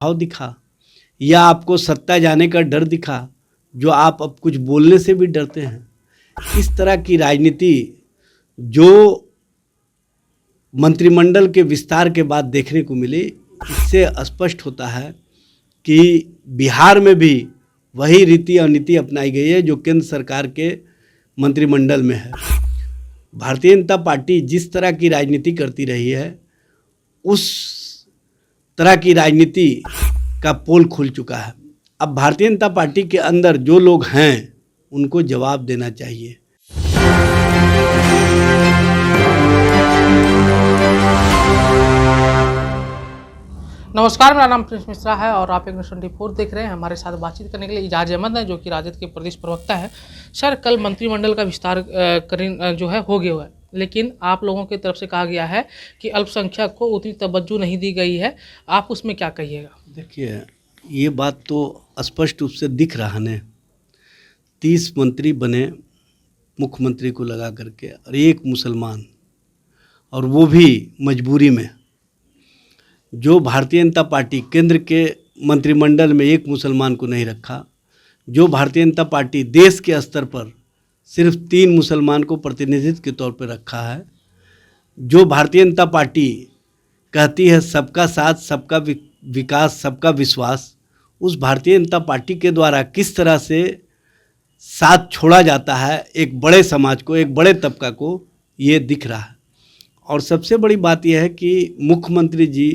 भाव दिखा या आपको सत्ता जाने का डर दिखा, जो आप अब कुछ बोलने से भी डरते हैं। इस तरह की राजनीति जो मंत्रिमंडल के विस्तार के बाद देखने को मिली, इससे स्पष्ट होता है कि बिहार में भी वही रीति और नीति अपनाई गई है जो केंद्र सरकार के मंत्रिमंडल में है। भारतीय जनता पार्टी जिस तरह की राजनीति करती रही है, उस तरह की राजनीति का पोल खुल चुका है। अब भारतीय जनता पार्टी के अंदर जो लोग हैं उनको जवाब देना चाहिए। नमस्कार, मेरा नाम प्रिंस मिश्रा है और आप एक न्यूज़ 24 देख रहे हैं। हमारे साथ बातचीत करने के लिए इजाज़ अहमद है, जो कि राजद के प्रदेश प्रवक्ता है। सर, कल मंत्रिमंडल का विस्तार जो है हो गया हुआ है, लेकिन आप लोगों की तरफ से कहा गया है कि अल्पसंख्यक को उतनी तवज्जो नहीं दी गई है। आप उसमें क्या कहिएगा? देखिए, ये बात तो स्पष्ट रूप से दिख रहा है। 30 मंत्री बने मुख्यमंत्री को लगा करके, और एक मुसलमान, और वो भी मजबूरी में। जो भारतीय जनता पार्टी केंद्र के मंत्रिमंडल में एक मुसलमान को नहीं रखा, जो भारतीय जनता पार्टी देश के स्तर पर सिर्फ 3 मुसलमान को प्रतिनिधित्व के तौर पर रखा है, जो भारतीय जनता पार्टी कहती है सबका साथ, सबका विकास, सबका विश्वास, उस भारतीय जनता पार्टी के द्वारा किस तरह से साथ छोड़ा जाता है एक बड़े समाज को, एक बड़े तबका को, ये दिख रहा है। और सबसे बड़ी बात यह है कि मुख्यमंत्री जी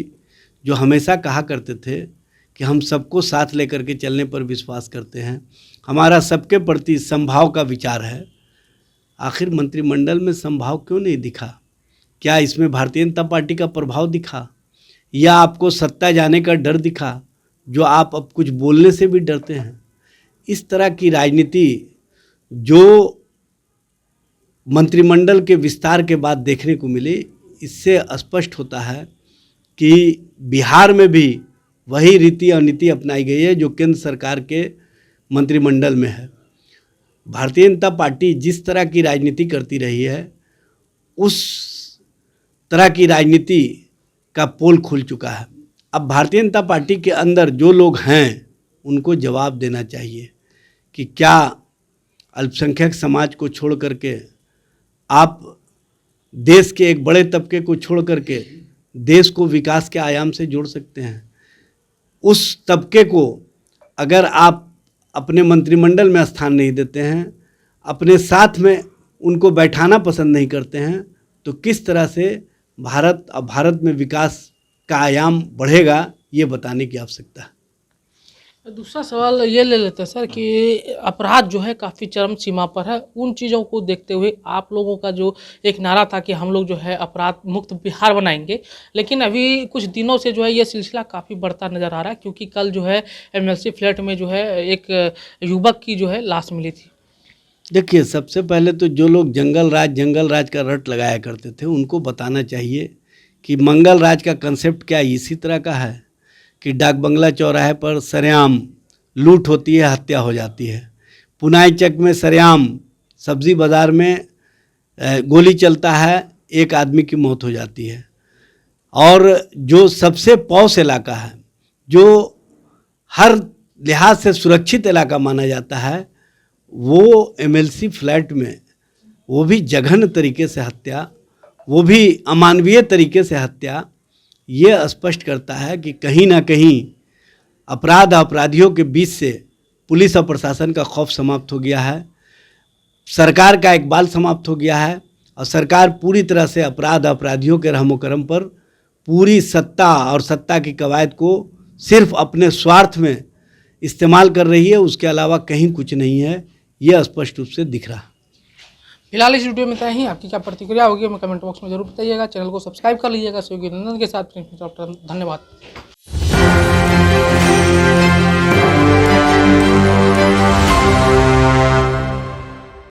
जो हमेशा कहा करते थे कि हम सबको साथ लेकर के चलने पर विश्वास करते हैं, हमारा सबके प्रति समभाव का विचार है, आखिर मंत्रिमंडल में समभाव क्यों नहीं दिखा? क्या इसमें भारतीय जनता पार्टी का प्रभाव दिखा या आपको सत्ता जाने का डर दिखा, जो आप अब कुछ बोलने से भी डरते हैं? इस तरह की राजनीति जो मंत्रिमंडल के विस्तार के बाद देखने को मिली, इससे स्पष्ट होता है कि बिहार में भी वही रीति और नीति अपनाई गई है जो केंद्र सरकार के मंत्रिमंडल में है। भारतीय जनता पार्टी जिस तरह की राजनीति करती रही है, उस तरह की राजनीति का पोल खुल चुका है। अब भारतीय जनता पार्टी के अंदर जो लोग हैं उनको जवाब देना चाहिए कि क्या अल्पसंख्यक समाज को छोड़ करके आप देश के एक बड़े तबके को छोड़ करके देश को विकास के आयाम से जोड़ सकते हैं? उस तबके को अगर आप अपने मंत्रिमंडल में स्थान नहीं देते हैं, अपने साथ में उनको बैठाना पसंद नहीं करते हैं, तो किस तरह से भारत में विकास का आयाम बढ़ेगा, ये बताने की आवश्यकता है। दूसरा सवाल ये ले लेते हैं सर कि अपराध जो है काफ़ी चरम सीमा पर है। उन चीज़ों को देखते हुए आप लोगों का जो एक नारा था कि हम लोग जो है अपराध मुक्त बिहार बनाएंगे, लेकिन अभी कुछ दिनों से जो है ये सिलसिला काफ़ी बढ़ता नज़र आ रहा है, क्योंकि कल जो है एमएलसी फ्लैट में जो है एक युवक की जो है लाश मिली थी। देखिए, सबसे पहले तो जो लोग जंगल राज का रट लगाया करते थे, उनको बताना चाहिए कि मंगल राज का कंसेप्ट क्या इसी तरह का है कि डाक बंगला चौराहे पर सरेआम लूट होती है, हत्या हो जाती है। पुनाई चक में सरेआम सब्जी बाज़ार में गोली चलता है, एक आदमी की मौत हो जाती है। और जो सबसे पॉश इलाका है, जो हर लिहाज से सुरक्षित इलाका माना जाता है, वो एमएलसी फ्लैट में वो भी जघन्य तरीके से हत्या, वो भी अमानवीय तरीके से हत्या, ये स्पष्ट करता है कि कहीं ना कहीं अपराधियों के बीच से पुलिस और प्रशासन का खौफ समाप्त हो गया है, सरकार का इकबाल समाप्त हो गया है, और सरकार पूरी तरह से अपराधियों के रहमो करम पर पूरी सत्ता और सत्ता की कवायद को सिर्फ अपने स्वार्थ में इस्तेमाल कर रही है, उसके अलावा कहीं कुछ नहीं है, यह स्पष्ट रूप से दिख रहा है। फिलहाल इस वीडियो में इतना ही। आपकी क्या प्रतिक्रिया होगी हमें कमेंट बॉक्स में जरूर बताइएगा। चैनल को सब्सक्राइब कर लीजिएगा। सहयोगी नंदन के साथ धन्यवाद।